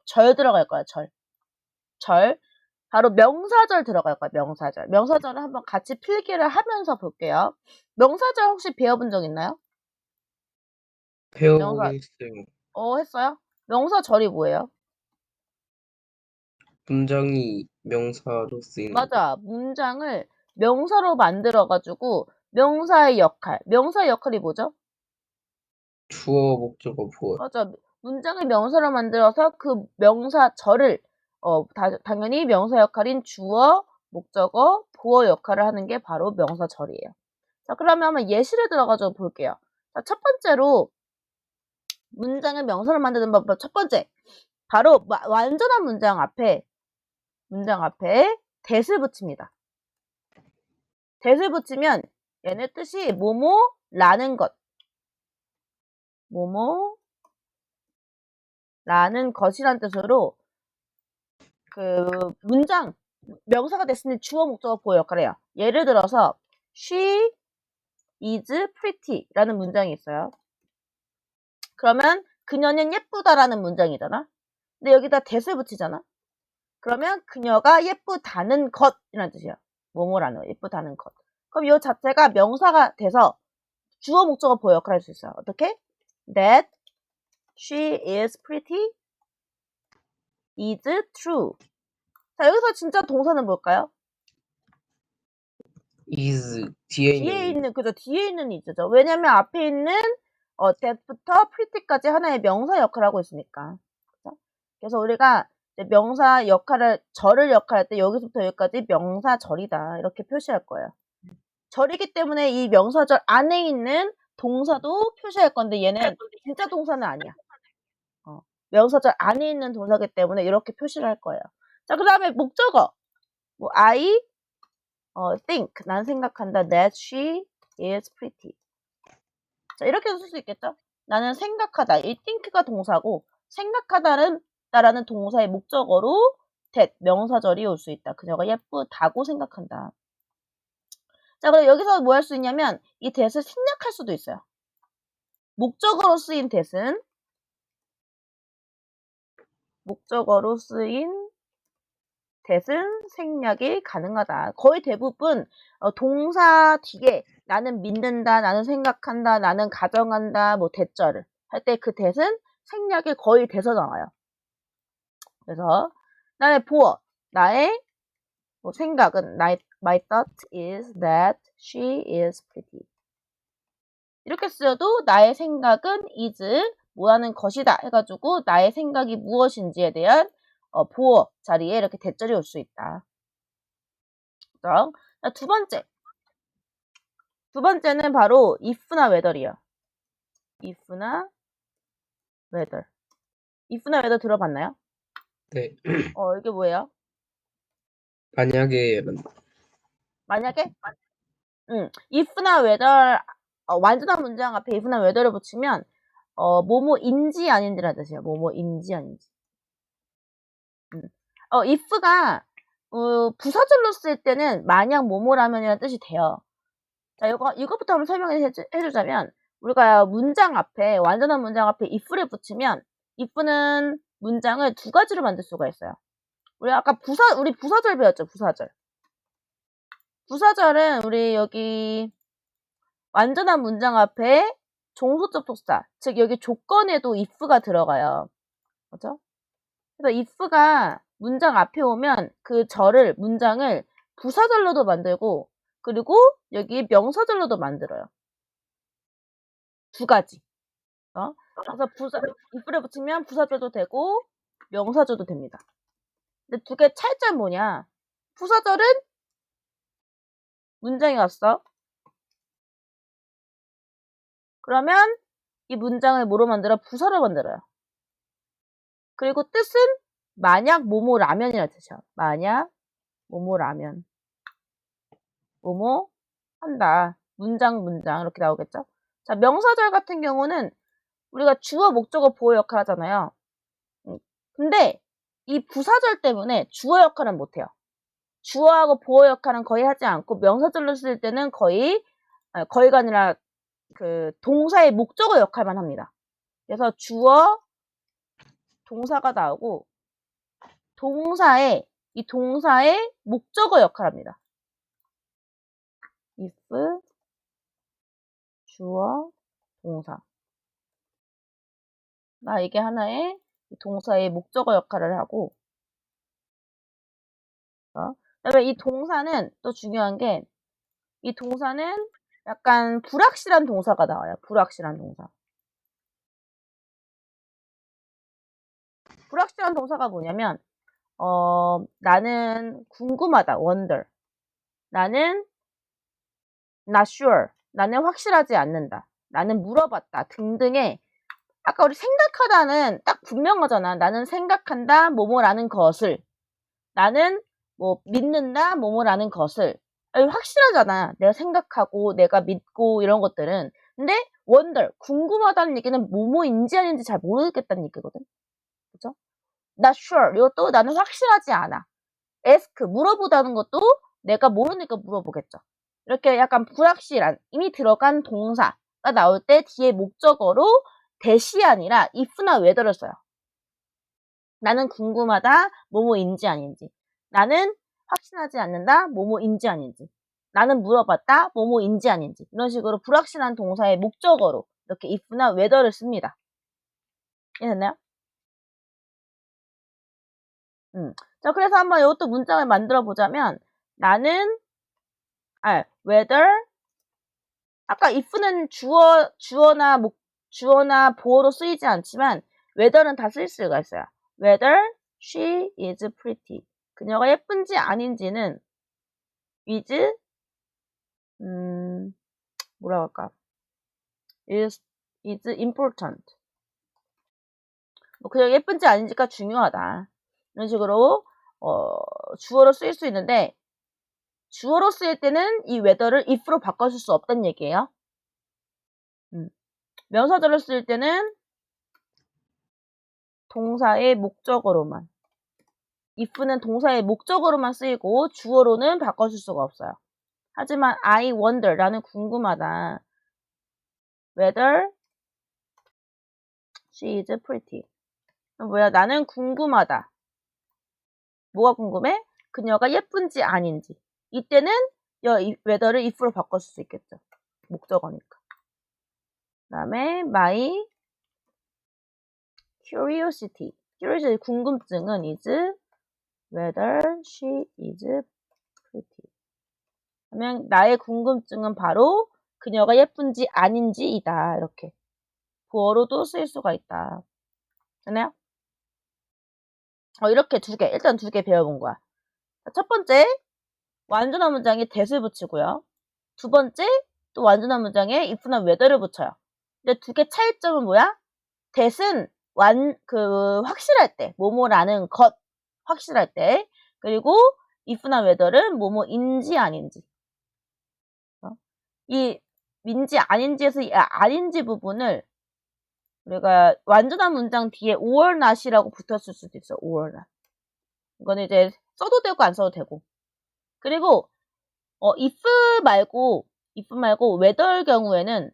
절 들어갈 거야, 절. 바로 명사절 들어갈 거야, 명사절. 명사절을 한번 같이 필기를 하면서 볼게요. 명사절 혹시 배워본 적 있나요? 배워보긴 했어요. 했어요? 명사절이 뭐예요? 문장이 명사로 쓰이는 거. 맞아. 문장을 명사로 만들어가지고 명사의 역할이 뭐죠? 주어, 목적어, 보어. 맞아. 문장을 명사로 만들어서 그 명사절을 당연히 명사 역할인 주어, 목적어, 보어 역할을 하는 게 바로 명사절이에요. 자, 그러면 한번 예시를 들어가지고 볼게요. 자, 첫 번째로 문장을 명사로 만드는 방법 첫 번째. 바로 완전한 문장 앞에 that을 붙입니다. that을 붙이면 얘네 뜻이 뭐뭐라는 것. 뭐뭐라는 것이란 뜻으로 그 문장 명사가 됐으니 주어 목적어 보어 역할을 해요. 예를 들어서 she is pretty 라는 문장이 있어요. 그러면 그녀는 예쁘다라는 문장이잖아. 근데 여기다 that을 붙이잖아. 그러면 그녀가 예쁘다는 것이라는 뜻이야. 뭐뭐라는 거, 예쁘다는 것. 그럼 이 자체가 명사가 돼서 주어 목적어 보어 역할을 할 수 있어요. 어떻게? That she is pretty is true. 자, 여기서 진짜 동사는 뭘까요? is 뒤에 있는 그죠? 뒤에 있는 is죠. 왜냐면 앞에 있는 that부터 pretty까지 하나의 명사 역할을 하고 있으니까. 그죠? 그래서 우리가 이제 명사 역할을 절을 역할할 때 여기서부터 여기까지 명사절이다 이렇게 표시할 거예요. 절이기 때문에 이 명사절 안에 있는 동사도 표시할 건데 얘는 진짜 동사는 아니야. 명사절 안에 있는 동사기 때문에 이렇게 표시를 할 거예요. 자, 그 다음에 목적어. 뭐 I think 난 생각한다 that she is pretty. 자, 이렇게도 쓸 수 있겠죠? 나는 생각하다. 이 think가 동사고 생각하다라는 동사의 목적어로 that 명사절이 올 수 있다. 그녀가 예쁘다고 생각한다. 자, 그럼 여기서 뭐 할 수 있냐면 이 that을 생략할 수도 있어요. 목적어로 쓰인 that은 생략이 가능하다. 거의 대부분 동사 뒤에 나는 믿는다, 나는 생각한다, 나는 가정한다, 뭐 대절을 할 때 그 that은 생략이 거의 돼서 나와요. 그래서 나의 보어, 나의 생각은 my thought is that she is pretty. 이렇게 쓰여도 나의 생각은 is 뭐하는 것이다 해가지고 나의 생각이 무엇인지에 대한 보어 자리에 이렇게 대절이 올 수 있다. 자, 두 번째는 바로 if나 whether이요. if나 whether 들어봤나요? 네. 이게 뭐예요? 만약에 if나 whether 완전한 문장 앞에 if나 whether를 붙이면 뭐뭐인지 아닌지라는 뜻이에요. 뭐뭐인지 아닌지. if가 부사절로 쓸 때는 만약 뭐뭐라면이라는 뜻이 돼요. 자, 이거부터 한번 설명해 주자면 우리가 문장 앞에 완전한 문장 앞에 if를 붙이면 if는 문장을 두 가지로 만들 수가 있어요. 우리 아까 우리 부사절 배웠죠. 부사절은 우리 여기 완전한 문장 앞에 종소적 독사, 즉 여기 조건에도 if가 들어가요. 그죠? 그래서 if가 문장 앞에 오면 그 문장을 부사절로도 만들고 그리고 여기 명사절로도 만들어요. 두 가지. 그래서 if를 붙이면 부사절도 되고 명사절도 됩니다. 근데 두 개 차이점은 뭐냐? 부사절은 문장이 왔어. 그러면 이 문장을 뭐로 만들어? 부사로 만들어요. 그리고 뜻은 만약 뭐뭐라면이라는 뜻이야. 만약 뭐뭐라면. 뭐뭐 한다. 문장 이렇게 나오겠죠? 자, 명사절 같은 경우는 우리가 주어, 목적어, 보어 역할 하잖아요. 근데 이 부사절 때문에 주어 역할은 못해요. 주어하고 보어 역할은 거의 하지 않고 명사절로 쓸 때는 거의가 아니라 그 동사의 목적어 역할만 합니다. 그래서 주어, 동사가 나오고 이 동사의 목적어 역할을 합니다. if, 주어, 동사. 이게 하나의 동사의 목적어 역할을 하고, 그다음에 이 동사는 또 중요한 게, 이 동사는 약간 불확실한 동사가 나와요. 불확실한 동사. 불확실한 동사가 뭐냐면, 나는 궁금하다, wonder. 나는 not sure. 나는 확실하지 않는다. 나는 물어봤다. 등등의 아까 우리 생각하다는 딱 분명하잖아. 나는 생각한다, 뭐뭐라는 것을. 나는 뭐 믿는다, 뭐뭐라는 것을. 확실하잖아. 내가 생각하고 내가 믿고 이런 것들은. 근데 wonder, 궁금하다는 얘기는 뭐뭐인지 아닌지 잘 모르겠다는 얘기거든. 그죠? not sure. 이것도 나는 확실하지 않아. ask, 물어보다는 것도 내가 모르니까 물어보겠죠. 이렇게 약간 불확실한, 이미 들어간 동사가 나올 때 뒤에 목적어로 대시 아니라 if나 whether를 써요. 나는 궁금하다, 뭐뭐인지 아닌지. 나는 확신하지 않는다, 뭐뭐인지 아닌지. 나는 물어봤다, 뭐뭐인지 아닌지. 이런 식으로 불확실한 동사의 목적어로 이렇게 if나 whether를 씁니다. 이해됐나요? 자, 그래서 한번 이것도 문장을 만들어 보자면, 나는, whether, 아까 if는 주어나 보어로 쓰이지 않지만, whether는 다 쓸 수가 있어요. whether she is pretty. 그녀가 예쁜지 아닌지는 is, 뭐라고 할까? is important. 그녀가 예쁜지 아닌지가 중요하다. 이런 식으로, 주어로 쓰일 수 있는데, 주어로 쓰일 때는 이 whether를 if로 바꿔줄 수 없다는 얘기예요. 명사절로 쓰일 때는 동사의 목적어로만. if는 동사의 목적어로만 쓰이고 주어로는 바꿔줄 수가 없어요. 하지만 I wonder, 나는 궁금하다. whether she is pretty. 뭐야? 나는 궁금하다. 뭐가 궁금해? 그녀가 예쁜지 아닌지. 이때는 whether를 if로 바꿔줄 수 있겠죠. 목적어니까. 그 다음에 my curiosity. 궁금증은 is whether she is pretty. 그러면 나의 궁금증은 바로 그녀가 예쁜지 아닌지이다. 이렇게 보어로도 쓸 수가 있다. 됐나요? 이렇게 일단 두 개 배워본 거야. 첫 번째, 완전한 문장에 that을 붙이고요. 두 번째, 또 완전한 문장에 if나 whether를 붙여요. 근데 두 개 차이점은 뭐야? that은 확실할 때, 뭐뭐라는 것, 확실할 때. 그리고 if나 whether는 뭐뭐인지 아닌지. 이 인지 아닌지에서 이 아닌지 부분을 우리가 완전한 문장 뒤에 or not이라고 붙었을 수도 있어. or not. 이거는 이제 써도 되고 안 써도 되고. 그리고 if 말고 whether 경우에는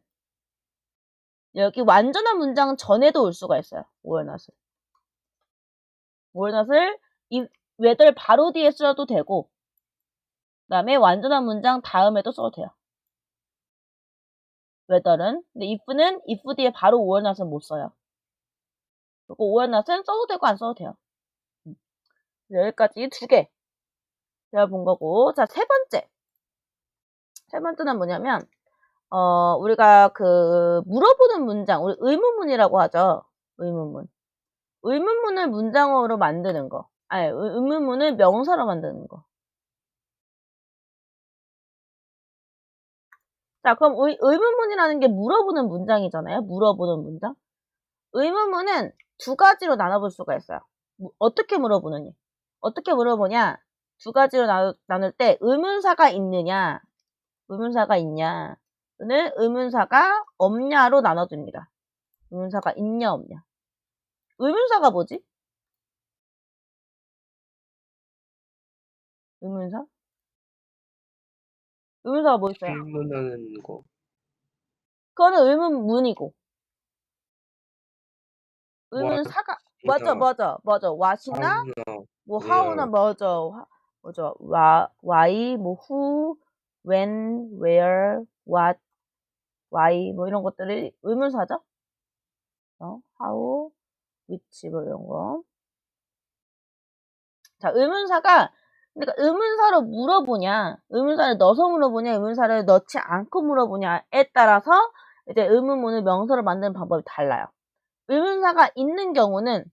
여기 완전한 문장 전에도 올 수가 있어요. or not을. or not을 whether 바로 뒤에 써도 되고, 그 다음에 완전한 문장 다음에도 써도 돼요. whether는. 근데 if는 if 뒤에 바로 or not은 못 써요. 그리고 or not은 써도 되고 안 써도 돼요. 여기까지 두 개 배워본 거고. 자, 세 번째는 뭐냐면, 우리가 물어보는 문장, 우리 의문문이라고 하죠. 의문문을 문장어로 만드는 거. 의문문을 명사로 만드는 거. 자, 그럼 의문문이라는 게 물어보는 문장이잖아요. 물어보는 문장. 의문문은 두 가지로 나눠볼 수가 있어요. 어떻게 물어보느냐. 어떻게 물어보냐. 두 가지로 나눌 때 의문사가 있느냐, 의문사가 있냐, 또는 의문사가 없냐로 나눠줍니다. 의문사가 있냐 없냐. 의문사가 뭐지? 의문사가 뭐 있어요? 질문하는 거. 그거는 의문문이고, 의문사가 맞아. what이나 how나 뭐 where how나 맞아. why, 뭐 who, when, where, what, why 뭐 이런 것들이 의문사죠. how, which 뭐 이런 거. 자, 의문사가 그러니까 의문사로 물어보냐, 의문사를 넣어서 물어보냐, 의문사를 넣지 않고 물어보냐에 따라서 이제 의문문을 명사로 만드는 방법이 달라요. 의문사가 있는 경우는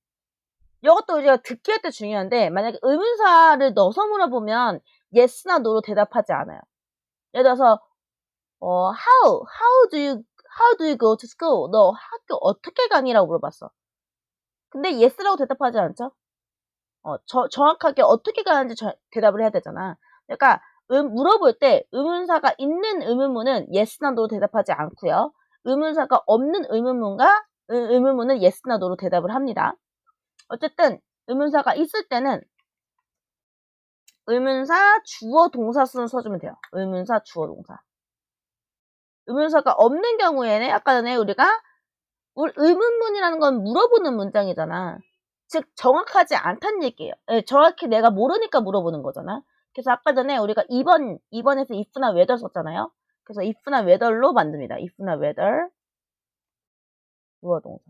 이것도 우리가 듣기 할 때 중요한데 만약에 의문사를 넣어서 물어보면 yes나 no로 대답하지 않아요. 예를 들어서 how do you go to school? 너 학교 어떻게 가니라고 물어봤어. 근데 yes라고 대답하지 않죠? 정확하게 어떻게 가는지 대답을 해야 되잖아. 그러니까 물어볼 때 의문사가 있는 의문문은 yes나 no로 대답하지 않고요. 의문사가 없는 의문문은 yes나 no로 대답을 합니다. 어쨌든 의문사가 있을 때는 의문사, 주어, 동사 순 써주면 돼요. 의문사, 주어, 동사. 의문사가 없는 경우에는 아까 전에 우리가 의문문이라는 건 물어보는 문장이잖아. 즉 정확하지 않다는 얘기예요. 정확히 내가 모르니까 물어보는 거잖아. 그래서 아까 전에 우리가 2번에서 if나 whether 썼잖아요. 그래서 if나 whether로 만듭니다. if나 whether 주어, 동사.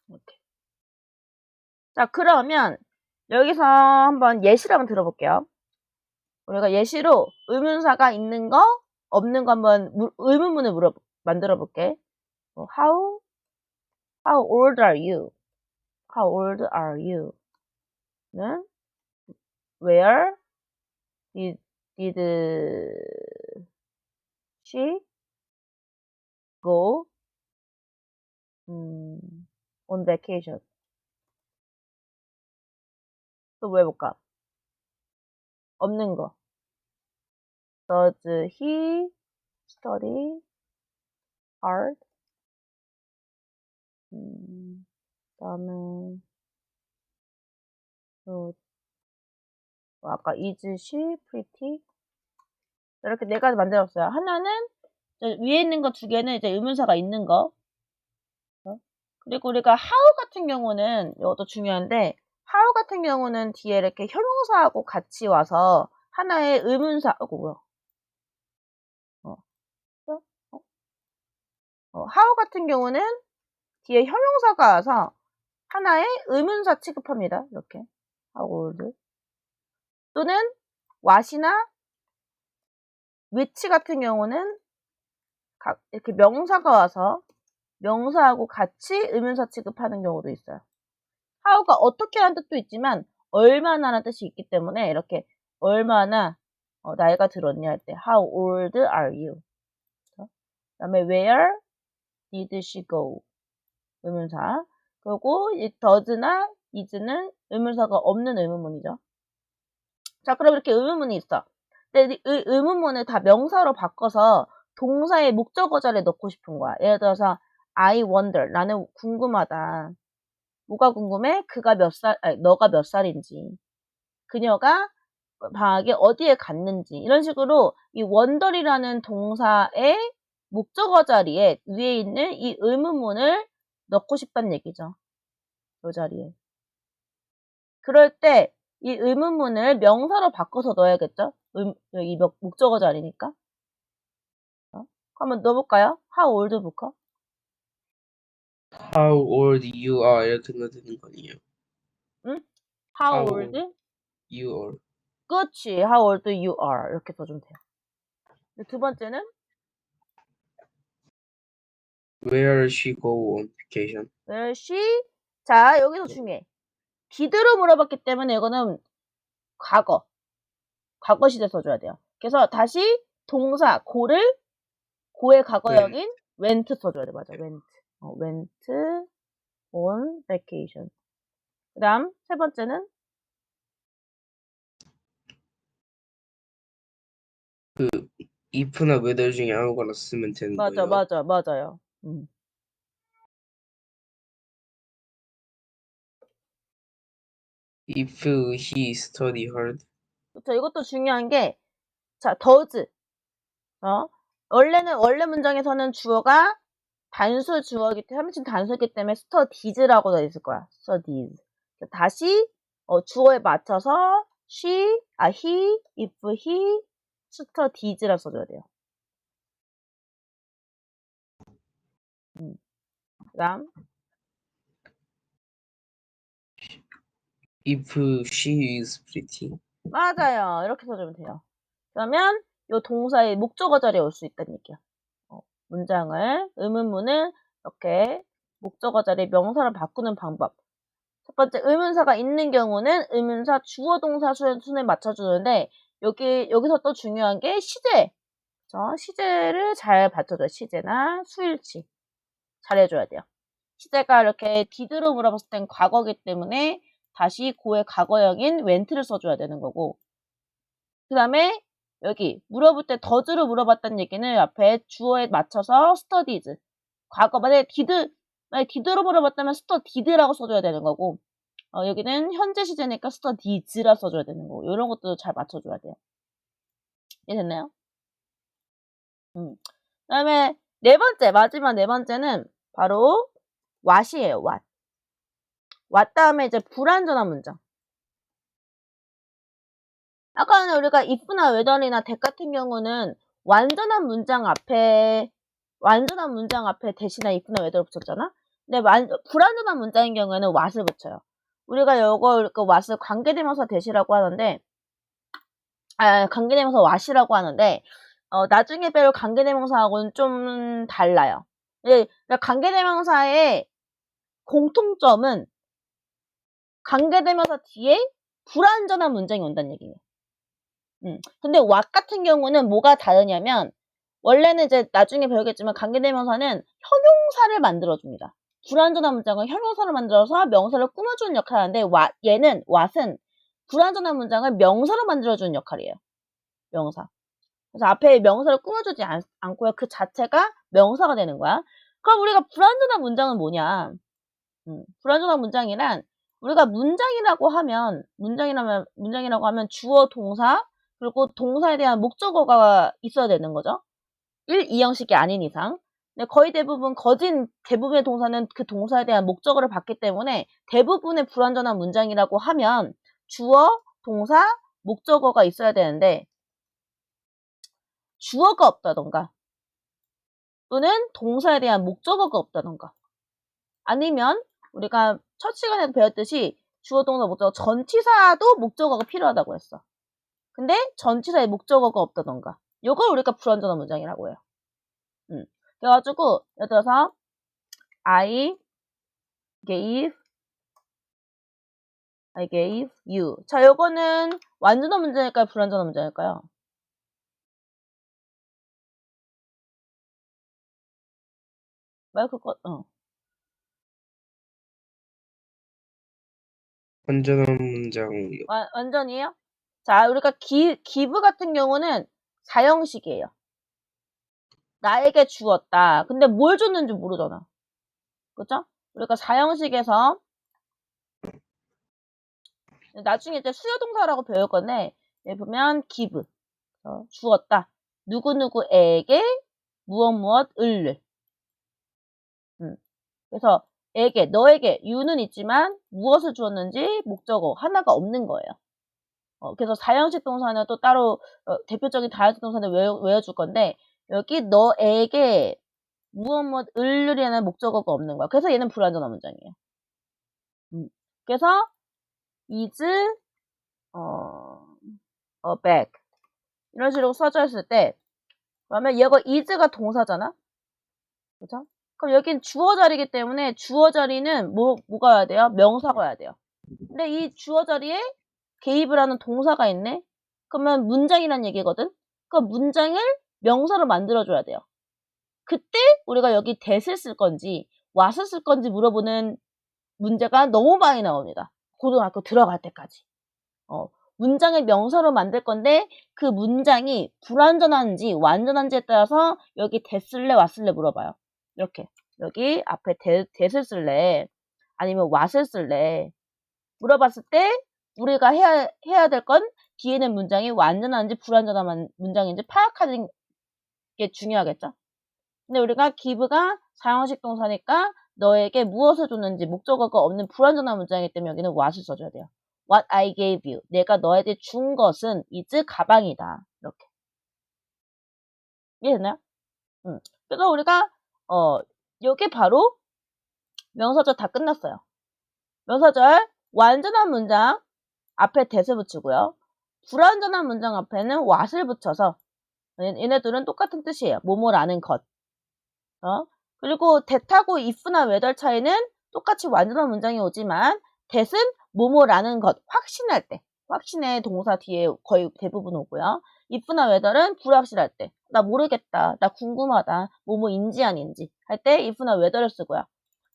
이렇게. 자, 그러면 여기서 한번 예시를 한번 들어볼게요. 우리가 예시로 의문사가 있는 거, 없는 거 한번 의문문을 만들어 볼게. How old are you? How old are you? 는 Where did she go on vacation? 또 뭐 해볼까? 없는 거. Does he study hard? 그다음에 아까 is she pretty? 이렇게 네 가지 만들었어요. 하나는 위에 있는 거 두 개는 이제 의문사가 있는 거. 그리고 우리가 how 같은 경우는 이것도 중요한데 how 같은 경우는 뒤에 이렇게 형용사하고 같이 와서 하나의 의문사 how 같은 경우는 뒤에 형용사가 와서 하나의 의문사 취급합니다. 이렇게 how old 또는 what이나 which 같은 경우는 이렇게 명사가 와서 명사하고 같이 의문사 취급하는 경우도 있어요. how가 어떻게 하는 뜻도 있지만 얼마나라는 뜻이 있기 때문에 이렇게 얼마나 나이가 들었냐 할 때 how old are you? 그 다음에 where did she go? 의문사. 그리고 이 does나 is는 의문사가 없는 의문문이죠. 자, 그럼 이렇게 의문문이 있어. 근데 의문문을 다 명사로 바꿔서 동사의 목적어 자리에 넣고 싶은 거야. 예를 들어서 I wonder. 나는 궁금하다. 뭐가 궁금해? 너가 몇 살인지. 그녀가 방학에 어디에 갔는지. 이런 식으로 이 wonder이라는 동사의 목적어 자리에 위에 있는 이 의문문을 넣고 싶다는 얘기죠. 이 자리에. 그럴 때 이 의문문을 명사로 바꿔서 넣어야겠죠? 이 목적어 자리니까. 한번 넣어볼까요? How old부터. how old you are 이렇게 넣어야 되는 거 아니에요? 응? How How old? you are. 그렇지. How old you are. 이렇게 써주면 돼요. 두 번째는 Where she go on vacation? Where she? 자, 여기서 중요해. did로 물어봤기 때문에 이거는 과거 시제 써줘야 돼요. 그래서 다시 동사 고의 과거형인 went 써줘야 돼. 맞아. went on vacation. 그 다음 세 번째는 if나 whether 중에 아무거나 쓰면 되는 거예요. 맞아요. If he study hard. 그쵸, 이것도 중요한 게, 자, does. 원래 문장에서는 주어가 단수 주어기 때문에 3인칭 단수이기 때문에 studies라고 되어 있을 거야. studies. 다시 주어에 맞춰서 he, if he studies라 써줘야 돼요. 그다음 If she is pretty. 맞아요. 이렇게 써주면 돼요. 그러면 이 동사의 목적어 자리에 올 수 있다는 얘기야. 문장을 의문문을 이렇게 목적어 자리에 명사로 바꾸는 방법. 첫 번째 의문사가 있는 경우는 의문사 주어 동사 순에 맞춰주는데 여기서 또 중요한 게 시제. 그렇죠? 시제를 잘 받쳐줘요. 시제나 수일치 잘해줘야 돼요. 시제가 이렇게 did로 물어봤을 땐 과거기 때문에 다시 고의 과거형인 went를 써줘야 되는 거고, 그 다음에 여기 물어볼 때 does로 물어봤다는 얘기는 앞에 주어에 맞춰서 studies, 과거 만약에 did로 물어봤다면 studied라고 써줘야 되는 거고, 여기는 현재 시제니까 studies라 써줘야 되는 거고, 이런 것도 잘 맞춰줘야 돼요. 이해됐나요? 그 다음에 마지막 네 번째는 바로 what이에요. what 다음에 이제 불완전한 문장. 아까는 우리가 if나 whether이나 that 같은 경우는 완전한 문장 앞에 대신에 if나 whether를 붙였잖아. 근데 불완전한 문장인 경우에는 what을 붙여요. 우리가 what을 관계대명사 대시라고 하는데, 관계대명사 what이라고 하는데, 나중에 배울 관계대명사하고는 좀 달라요. 그러니까 관계대명사의 공통점은 관계대명사 뒤에 불완전한 문장이 온다는 얘기예요. 근데 what 같은 경우는 뭐가 다르냐면, 원래는 이제 나중에 배우겠지만 관계대명사는 형용사를 만들어줍니다. 불완전한 문장은 형용사를 만들어서 명사를 꾸며주는 역할을 하는데, what은 불완전한 문장을 명사로 만들어주는 역할이에요. 명사. 그래서 앞에 명사를 꾸며주지 않고요. 그 자체가 명사가 되는 거야. 그럼 우리가 불완전한 문장은 뭐냐? 불완전한 문장이란 우리가 문장이라고 하면 주어, 동사, 그리고 동사에 대한 목적어가 있어야 되는 거죠. 1, 2형식이 아닌 이상. 근데 거의 대부분의 동사는 그 동사에 대한 목적어를 받기 때문에 대부분의 불완전한 문장이라고 하면 주어, 동사, 목적어가 있어야 되는데 주어가 없다던가 또는 동사에 대한 목적어가 없다던가 아니면 우리가 첫 시간에도 배웠듯이 주어, 동사, 목적어 전치사도 목적어가 필요하다고 했어. 근데 전치사에 목적어가 없다던가 요걸 우리가 불완전한 문장이라고 해요. 그래가지고 예를 들어서 I gave you. 자, 요거는 완전한 문장일까요? 불완전한 문장일까요? 완전한 문장이요. 완전이에요? 자, 우리가 give 같은 경우는 4형식이에요. 나에게 주었다. 근데 뭘 줬는지 모르잖아. 그죠? 우리가 4형식에서 나중에 이제 수요동사라고 배울 건데, 여기 보면 give. 주었다. 누구누구에게 무엇을. 그래서 너에게, you는 있지만 무엇을 주었는지 목적어 하나가 없는 거예요. 그래서 4형식 동사는 또 따로 대표적인 다형식 동사는 외워줄 건데 여기 너에게 무엇을이라는 목적어가 없는 거야. 그래서 얘는 불완전한 문장이에요. 그래서 is a bag 이런 식으로 써져 있을 때 그러면 얘가 is가 동사잖아. 그죠? 그럼 여긴 주어 자리이기 때문에 주어 자리는 뭐가 와야 돼요? 명사가 와야 돼요. 근데 이 주어 자리에 gave라는 동사가 있네? 그러면 문장이란 얘기거든? 그럼 문장을 명사로 만들어줘야 돼요. 그때 우리가 여기 that을 쓸 건지 what을 쓸 건지 물어보는 문제가 너무 많이 나옵니다. 고등학교 들어갈 때까지. 문장을 명사로 만들 건데 그 문장이 불완전한지 완전한지에 따라서 여기 that 쓸래 what 쓸래 물어봐요. 이렇게 여기 앞에 that을 쓸래 아니면 what을 쓸래 물어봤을 때 우리가 해야 될 건 뒤에는 문장이 완전한지 불완전한 문장인지 파악하는 게 중요하겠죠. 근데 우리가 give가 사형식 동사니까 너에게 무엇을 줬는지 목적어가 없는 불완전한 문장이기 때문에 여기는 what을 써줘야 돼요. What I gave you. 내가 너에게 준 것은 is 가방이다. 이렇게. 이해됐나요? 그래서 우리가 요게 바로 명사절 다 끝났어요. 명사절 완전한 문장 앞에 that을 붙이고요. 불완전한 문장 앞에는 what을 붙여서 얘네들은 똑같은 뜻이에요. 뭐뭐라는 것. 그리고 that하고 if나 whether 차이는 똑같이 완전한 문장이 오지만 that은 뭐뭐라는 것, 확신할 때, 확신의 동사 뒤에 거의 대부분 오고요. if나 whether은 불확실할 때, 나 모르겠다, 나 궁금하다, 뭐뭐인지 아닌지 할 때 if나 whether를 쓰고요.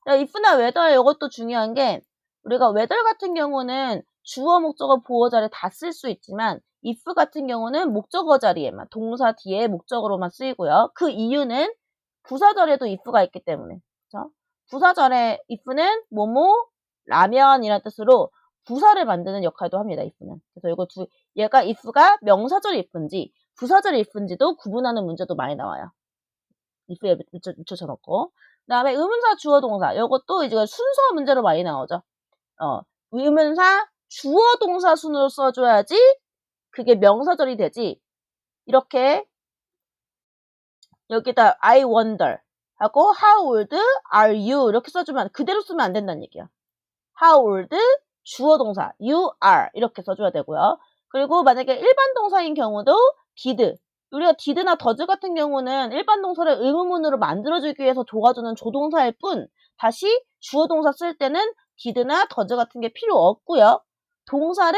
if나 whether 이것도 중요한 게 우리가 whether 같은 경우는 주어, 목적어, 보어 자리에 다 쓸 수 있지만 if 같은 경우는 목적어 자리에만, 동사 뒤에 목적어로만 쓰이고요. 그 이유는 부사절에도 if가 있기 때문에. 그렇죠? 부사절에 if는 뭐뭐 라면이라는 뜻으로 부사를 만드는 역할도 합니다. if는. 그래서 이거 얘가 if가 명사절 if인지 부사절 if인지도 구분하는 문제도 많이 나와요. if에 붙여놓고. 그 다음에 의문사 주어 동사. 이것도 이제 순서 문제로 많이 나오죠. 의문사 주어 동사 순으로 써줘야지 그게 명사절이 되지. 이렇게 여기다 I wonder 하고 How old are you 이렇게 써주면 그대로 쓰면 안 된다는 얘기야. How old 주어 동사 you are 이렇게 써줘야 되고요. 그리고 만약에 일반 동사인 경우도 did 우리가 did나 does 같은 경우는 일반 동사를 의문문으로 만들어주기 위해서 도와주는 조동사일 뿐 다시 주어 동사 쓸 때는 did나 does 같은 게 필요 없고요. 동사를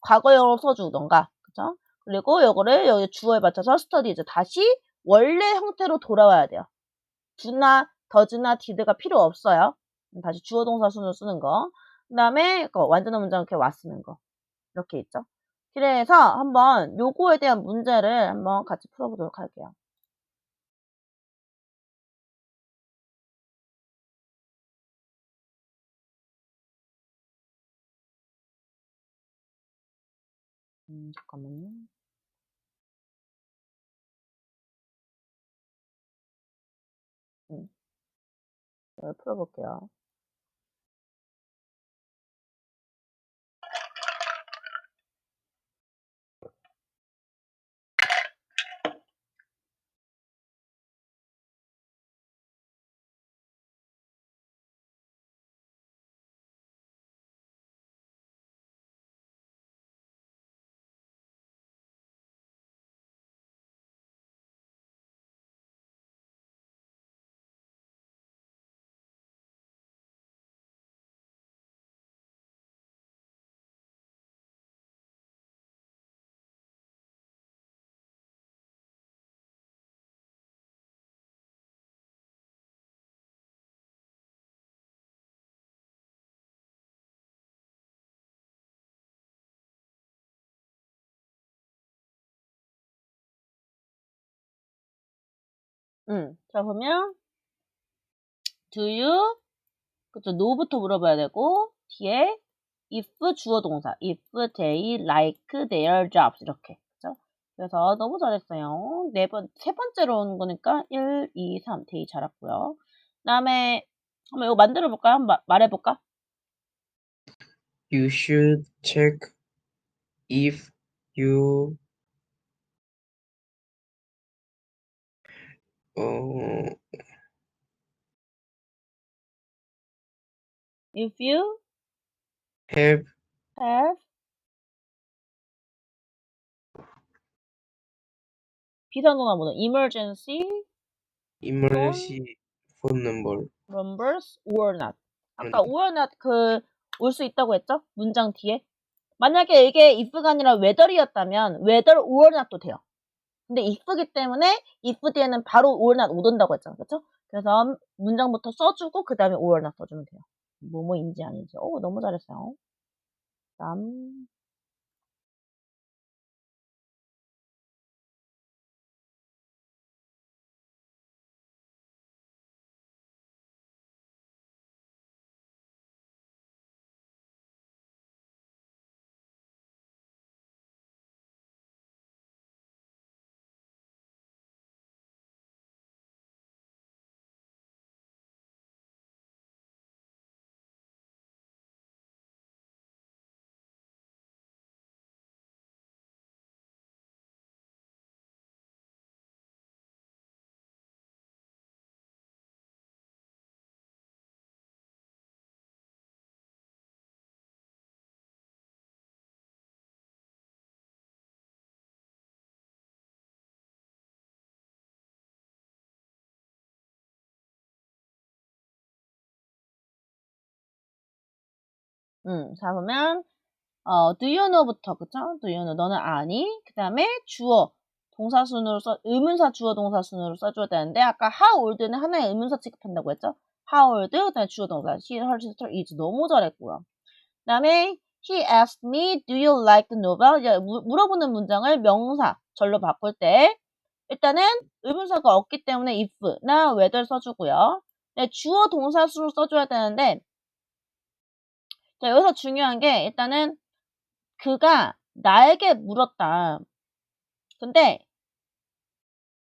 과거형으로 써주던가 그죠? 그리고 요거를 여기 주어에 맞춰서 studies 다시 원래 형태로 돌아와야 돼요. do나 does나 did가 필요 없어요. 다시 주어 동사 순으로 쓰는 거. 그 다음에 완전한 문장 이렇게 왔쓰는 거. 이렇게 있죠. 그래서 한번 요거에 대한 문제를 한번 같이 풀어보도록 할게요. 잠깐만요. 풀어볼게요. 자 보면 do you 그쵸 no부터 물어봐야 되고 뒤에 if 주어 동사 if they like their jobs 이렇게 그죠? 그래서 너무 잘했어요. 세 번째로 온 거니까 1, 2, 3 되게 잘했고요. 그 다음에 한번 이거 만들어 볼까요? 한번 말해볼까? You should check if you If you have have 비상구만 보는 emergency emergency phone number. numbers or not. 아까 or not 올 수 있다고 했죠? 문장 뒤에. 만약에 이게 if가 아니라 whether이었다면 whether or not도 돼요. 근데 if기 때문에 if 뒤에는 바로 or not 못 온다고 했잖아. 그쵸? 그래서 문장부터 써주고 그 다음에 or not 써주면 돼요. 뭐뭐인지 아닌지. 오, 너무 잘했어요. 다음. 자, 보면, do you know부터, 그쵸? do you know, 너는 아니? 그 다음에 주어, 동사순으로 의문사 주어 동사순으로 써줘야 되는데, 아까 how old는 하나의 의문사 취급한다고 했죠? how old, 그 다음에 주어 동사, she, her sister is 너무 잘했고요. 그 다음에, he asked me, do you like the novel? 물어보는 문장을 명사, 절로 바꿀 때, 일단은 의문사가 없기 때문에 if나 whether 써주고요. 네, 주어 동사수로 써줘야 되는데, 자, 여기서 중요한 게 일단은 그가 나에게 물었다. 근데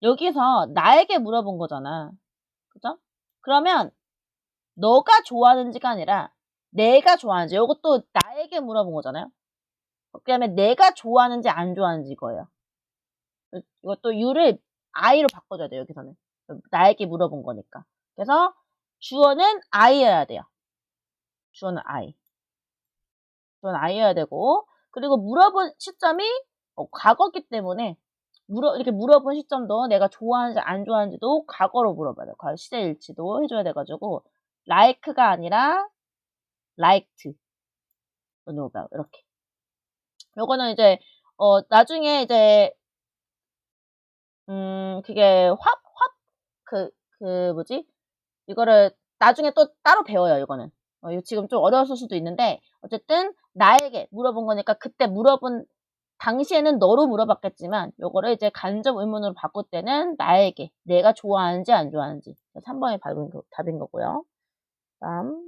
여기서 나에게 물어본 거잖아. 그죠? 그러면 너가 좋아하는지가 아니라 내가 좋아하는지, 이것도 나에게 물어본 거잖아요. 그 다음에 내가 좋아하는지 안 좋아하는지 이거예요. 이것도 you를 I로 바꿔줘야 돼요, 여기서는. 나에게 물어본 거니까. 그래서 주어는 I여야 돼요. 주어는 I. 주어는 I여야 되고, 그리고 물어본 시점이 과거기 때문에 이렇게 물어본 시점도 내가 좋아하는지 안 좋아하는지도 과거로 물어봐야 돼요. 과거 시제 일치도 해줘야 돼가지고 like가 아니라 liked novel 이렇게. 요거는 이제 나중에 이제 그게 뭐지? 이거를 나중에 또 따로 배워요, 이거는. 이거 지금 좀 어려웠을 수도 있는데, 어쨌든, 나에게 물어본 거니까, 그때 물어본, 당시에는 너로 물어봤겠지만, 요거를 이제 간접 의문으로 바꿀 때는 나에게, 내가 좋아하는지 안 좋아하는지. 3번이 답인 거고요. 다음.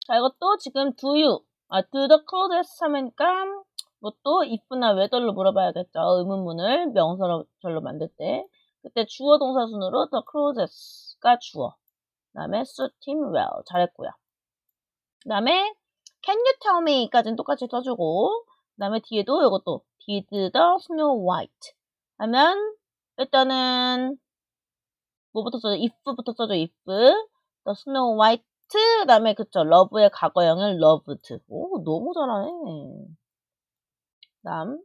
자, 이것도 지금 do the clothes 하니까, 이것도 if나 whether로 물어봐야겠죠. 의문문을 명사로 절로 만들 때. 그때 주어 동사순으로 the clothes가 주어. 그 다음에 suit him well. 잘했고요. 그 다음에 can you tell me까지는 똑같이 써주고, 그 다음에 뒤에도 이것도 did the Snow White 하면 일단은 뭐부터 써줘? if부터 써줘. if the Snow White 그 다음에 그쵸. love의 과거형은 loved. 오, 너무 잘하네. 다음.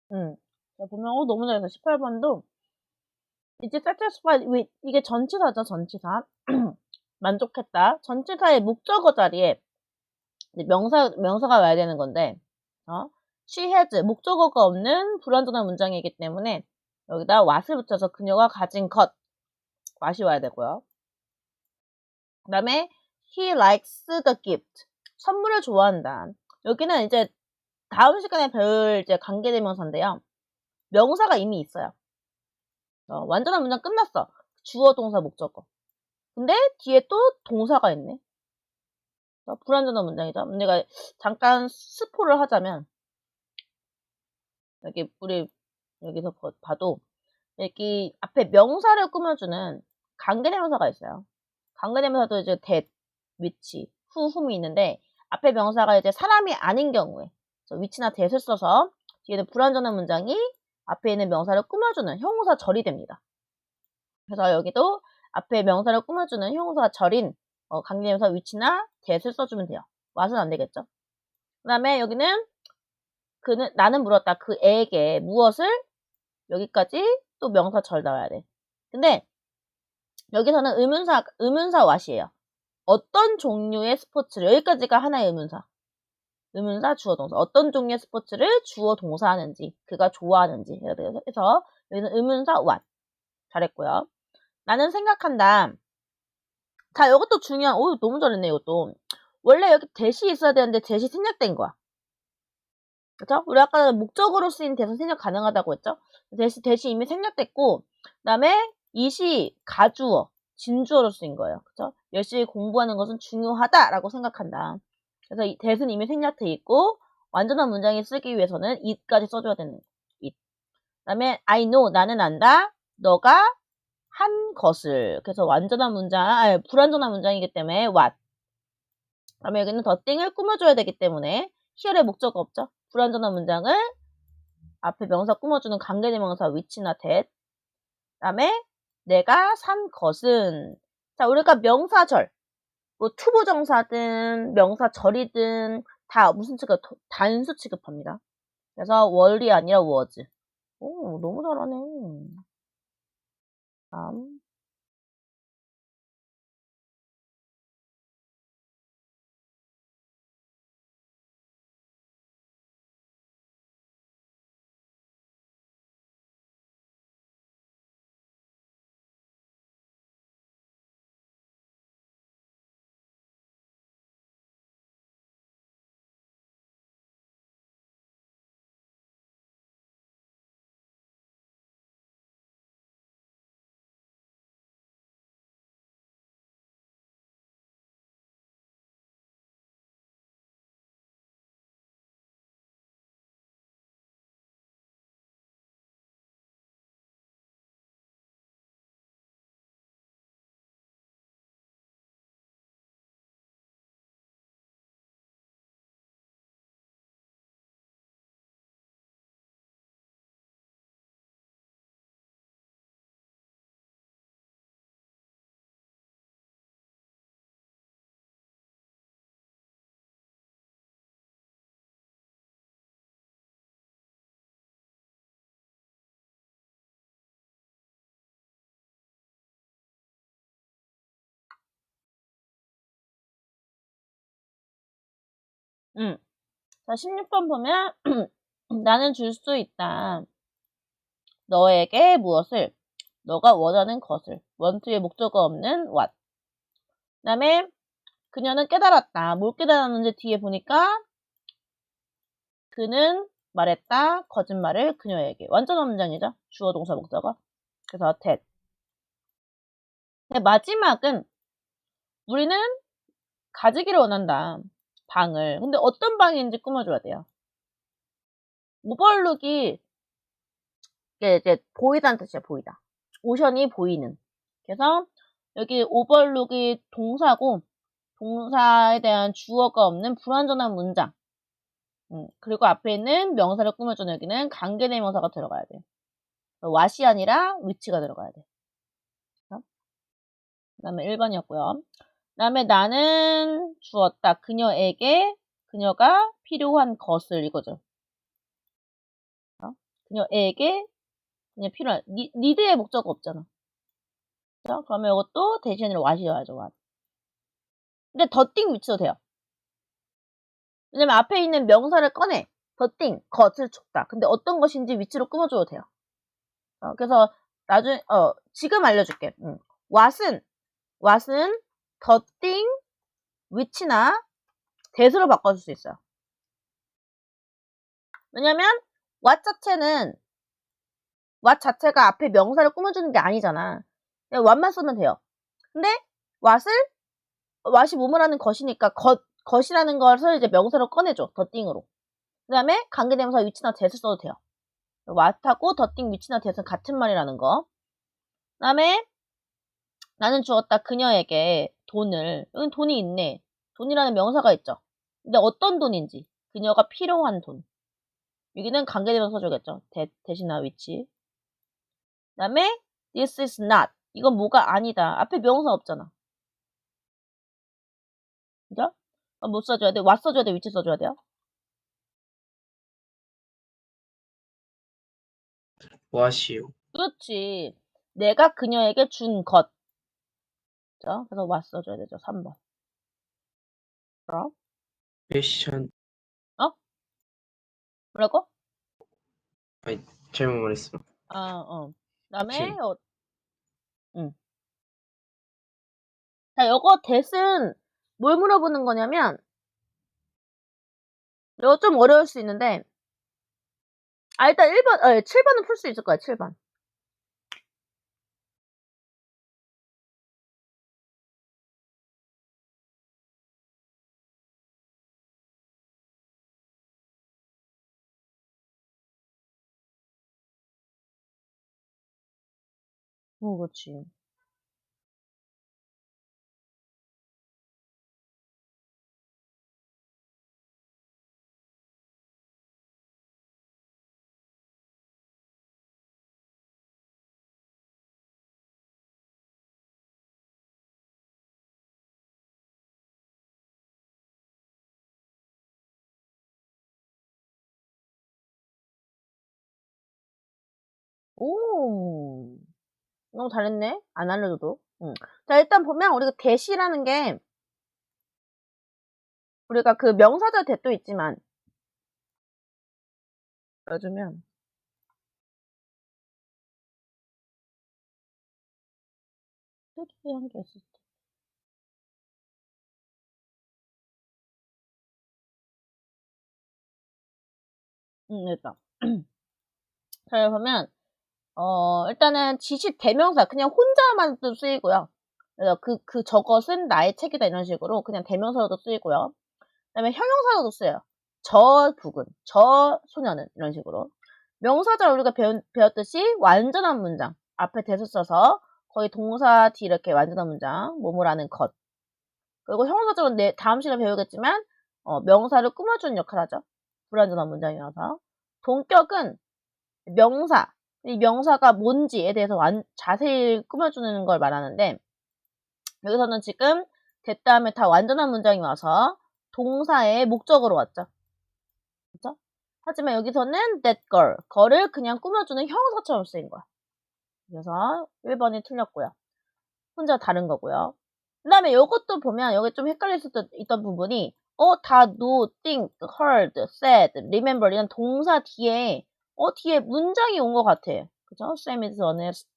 자, 보면, 너무 잘했어. 18번도, 이제 satisfied with, 이게 전치사죠, 전치사. 만족했다. 전치사의 목적어 자리에, 이제 명사가 와야 되는 건데, she has, 목적어가 없는 불완전한 문장이기 때문에, 여기다 what을 붙여서 그녀가 가진 것, what이 와야 되고요. 그 다음에, he likes the gift. 선물을 좋아한다. 여기는 이제 다음 시간에 배울 이제 관계대명사인데요. 명사가 이미 있어요. 완전한 문장 끝났어. 주어, 동사, 목적어. 근데 뒤에 또 동사가 있네. 불완전한 문장이죠. 내가 잠깐 스포를 하자면 여기 우리 여기서 봐도 여기 앞에 명사를 꾸며주는 관계대명사가 있어요. 관계대명사도 이제 that, which, whom이 있는데 앞에 명사가 이제 사람이 아닌 경우에 which나 that을 써서 뒤에는 불완전한 문장이 앞에 있는 명사를 꾸며주는 형용사 절이 됩니다. 그래서 여기도 앞에 명사를 꾸며주는 형용사 절인 관계대명사 which나 that을 써주면 돼요. what은 안 되겠죠. 그 다음에 여기는 나는 물었다. 그 애에게 무엇을 여기까지 또 명사 절 나와야 돼. 근데 여기서는 의문사 what이에요. 어떤 종류의 스포츠를 여기까지가 하나의 의문사 주어 동사 어떤 종류의 스포츠를 주어 동사 하는지 그가 좋아하는지 해서 여기는 의문사 what 잘했고요. 나는 생각한다. 자, 이것도 중요한 너무 잘했네. 이것도 원래 여기 대시 있어야 되는데 대시 생략된 거야. 그쵸? 우리 아까 목적으로 쓰인 대사 생략 가능하다고 했죠? 대시 이미 생략됐고 그 다음에 이시 가주어 진주어로 쓰인 거예요. 그쵸? 열심히 공부하는 것은 중요하다라고 생각한다. 그래서 이 대는 이미 생략돼 있고 완전한 문장이 쓰기 위해서는 it까지 써줘야 되는 it. 그 다음에 I know 나는 안다. 너가 한 것을 그래서 완전한 문장 불완전한 문장이기 때문에 what. 그 다음에 여기는 더 띵을 꾸며줘야 되기 때문에 here의 목적어 없죠. 불완전한 문장을 앞에 명사 꾸며주는 관계대명사 which나 that. 그 다음에 내가 산 것은 자 우리가 명사절 뭐 투부정사든 명사절이든 다 무슨 취급 단수 취급합니다. 그래서 월이 아니라 was. 오 너무 잘하네. 다음 자 16번 보면 나는 줄 수 있다. 너에게 무엇을 너가 원하는 것을 원투의 목적어 없는 what. 그 다음에 그녀는 깨달았다. 뭘 깨달았는지 뒤에 보니까 그는 말했다. 거짓말을 그녀에게. 완전한 문장이죠. 주어 동사 목적어. 그래서 that. 마지막은 우리는 가지기를 원한다. 방을. 근데 어떤 방인지 꾸며줘야 돼요. 오버룩이 이제 보이다는 뜻이야. 보이다. 오션이 보이는. 그래서 여기 오버룩이 동사고 동사에 대한 주어가 없는 불완전한 문장. 그리고 앞에 있는 명사를 꾸며주는 여기는 관계대명사가 들어가야 돼. what이 아니라 which가 들어가야 돼. 그 다음에 1번이었고요. 그 다음에 나는 주었다. 그녀에게 그녀가 필요한 것을 이거죠. 그녀에게 그냥 필요한 need의 목적어 없잖아. 그죠? 그러면 이것도 대신에 what이어야죠. what. 근데 the thing 위치도 돼요. 왜냐면 앞에 있는 명사를 꺼내. the thing, 것을 줬다. 근데 어떤 것인지 위치로 꾸며줘도 돼요. 그래서 나중에 지금 알려줄게. what은 the thing, which나 that으로 바꿔줄 수 있어요. 왜냐면 what 자체가 앞에 명사를 꾸며주는 게 아니잖아. 그냥 what만 쓰면 돼요. 근데 what이 뭐뭐라는 것이니까 것이라는 것을 이제 명사로 꺼내줘. the thing으로. 그 다음에 관계대명사 which나 that을 써도 돼요. what하고 the thing, which나 that은 같은 말이라는 거. 그 다음에 나는 주었다 그녀에게 돈을. 여긴 돈이 있네. 돈이라는 명사가 있죠. 근데 어떤 돈인지. 그녀가 필요한 돈. 여기는 관계대명사 줘겠죠. 대신나 which. 그 다음에 this is not. 이건 뭐가 아니다. 앞에 명사 없잖아. 그죠? 뭐 써줘야 돼? what 써줘야 돼? which 써줘야 돼요? what이요. 그렇지. 내가 그녀에게 준 것. 그죠? 그래서 what 써줘야 되죠. 3번. 그럼? 패션. 뭐라고? 아니, 잘못 말했어. 그 다음에, 패션. 자, 요거 that은 뭘 물어보는 거냐면, 이거 좀 어려울 수 있는데, 일단 7번은 풀 수 있을 거야, 7번. 그렇지. 오, 너무 잘했네. 안 알려줘도. 자, 일단 보면 우리가 that이라는 게 우리가 그 명사절 that도 있지만 보여주면 특이한 게 있을 때. 일단. 자, 보면 일단은 지시 대명사 그냥 혼자만도 쓰이고요. 그래서 그 저것은 나의 책이다 이런 식으로 그냥 대명사로도 쓰이고요. 그다음에 형용사로도 쓰여요. 저 북은, 저 소녀는 이런 식으로. 명사절 우리가 배웠듯이 완전한 문장 앞에 대서 써서 거의 동사 뒤 이렇게 완전한 문장 뭐뭐라는 것. 그리고 형용사절은 다음 시간에 배우겠지만 명사를 꾸며주는 역할을 하죠. 불완전한 문장이어서. 동격은 명사. 이 명사가 뭔지에 대해서 자세히 꾸며주는 걸 말하는데 여기서는 지금 that 다음에 다 완전한 문장이 와서 동사의 목적으로 왔죠. 그쵸? 하지만 여기서는 that girl, gir을 그냥 꾸며주는 형용사처럼 쓰인 거야. 그래서 1번이 틀렸고요. 혼자 다른 거고요. 그 다음에 이것도 보면 여기 좀 헷갈릴 수도 있던 부분이 다 know, think, heard, said, remember 이런 동사 뒤에 뒤에 문장이 온 것 같아. 그죠? Sam is honest.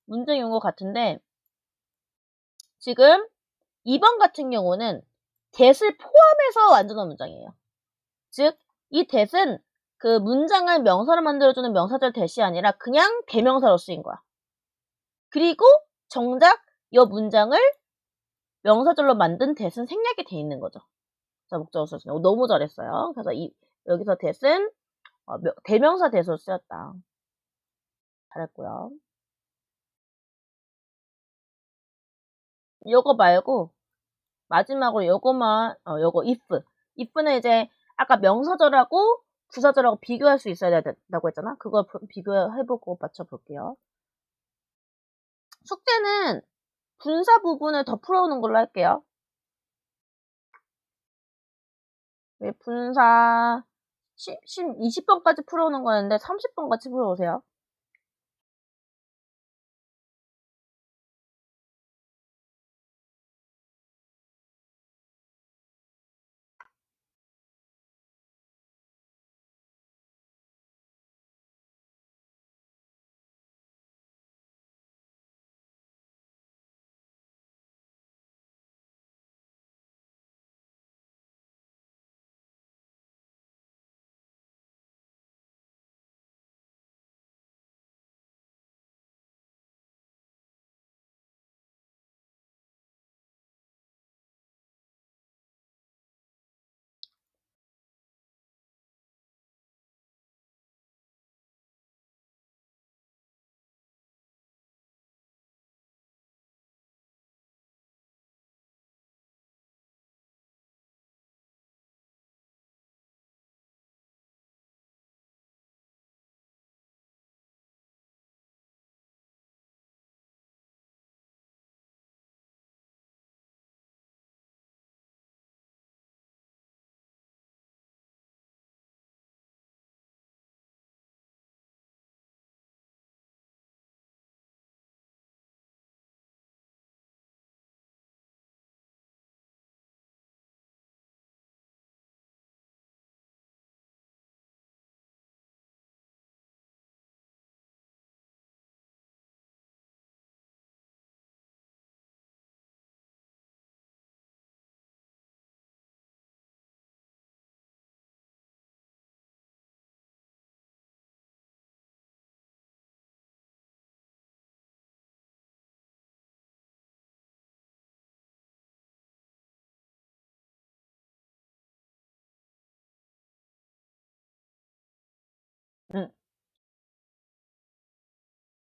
문장이 온 것 같은데 지금 2번 같은 경우는 that을 포함해서 완전한 문장이에요. 즉, 이 that은 그 문장을 명사로 만들어주는 명사절 that이 아니라 그냥 대명사로 쓰인 거야. 그리고 정작 이 문장을 명사절로 만든 that은 생략이 돼 있는 거죠. 자, 목적어 쓰시네. 너무 잘했어요. 그래서 여기서 that은 대명사 that으로 쓰였다. 잘했고요. 요거 말고 마지막으로 요거만 요거 if는 이제 아까 명사절하고 부사절하고 비교할 수 있어야 된다고 했잖아. 그걸 비교해보고 맞춰볼게요. 숙제는 분사 부분을 더 풀어오는 걸로 할게요. 분사 20번까지 풀어오는 거였는데 30번 같이 풀어오세요.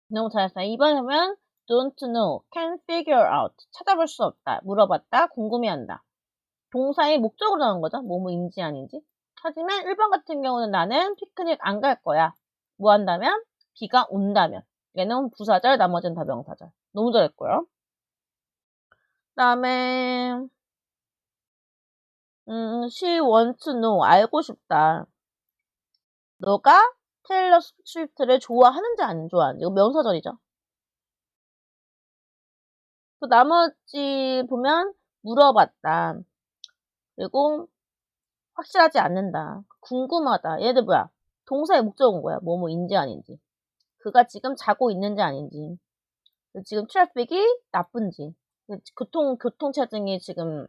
너무 잘했어요. 2번에 보면 don't know, can figure out, 찾아볼 수 없다, 물어봤다, 궁금해한다. 동사의 목적으로 나온 거죠. 뭐뭐인지 아닌지. 하지만 1번 같은 경우는 나는 피크닉 안 갈 거야. 뭐 한다면? 비가 온다면. 얘는 부사절, 나머지는 다 명사절. 너무 잘했고요. 그 다음에 she wants to know, 알고 싶다. 너가 테일러 스위프트를 좋아하는지 안 좋아하는지. 이거 명사절이죠. 그 나머지 보면 물어봤다. 그리고 확실하지 않는다. 궁금하다. 얘들 뭐야? 동사의 목적은 뭐야? 뭐뭐인지 아닌지. 그가 지금 자고 있는지 아닌지. 지금 트래픽이 나쁜지. 교통체증이 지금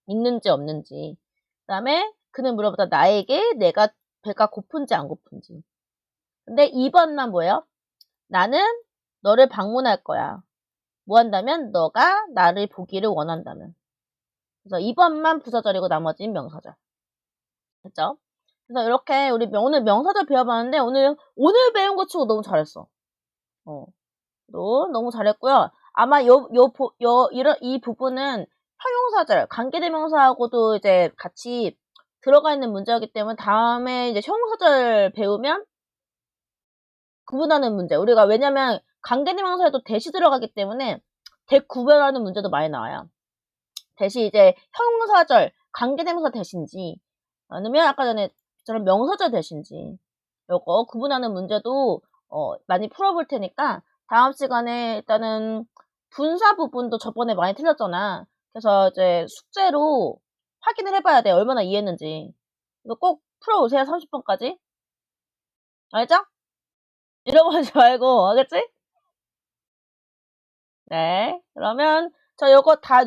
있는지 없는지. 그 다음에 그는 물어보다 나에게 내가 배가 고픈지 안 고픈지. 근데 2번만 뭐예요? 나는 너를 방문할 거야. 뭐 한다면? 너가 나를 보기를 원한다면. 그래서 2번만 부사절이고 나머지는 명사절. 됐죠? 그래서 이렇게 우리 오늘 명사절 배워봤는데 오늘 배운 거 치고 너무 잘했어. 너무 잘했고요. 아마 이 부분은 형용사절, 관계대명사하고도 이제 같이 들어가 있는 문제이기 때문에 다음에 이제 형용사절 배우면 구분하는 문제. 우리가 왜냐면 관계대명사에도 대시 들어가기 때문에 대구별하는 문제도 많이 나와요. 대시 이제 형용사절, 관계대명사 대신지 아니면 아까 전에 저런 명사절 대신지 요거 구분하는 문제도 많이 풀어볼 테니까 다음 시간에 일단은 분사 부분도 저번에 많이 틀렸잖아. 그래서 이제 숙제로 확인을 해봐야 돼. 얼마나 이해했는지. 이거 꼭 풀어오세요. 30번까지. 알죠? 잃어버리지 말고, 알겠지? 네. 그러면 저 요거 다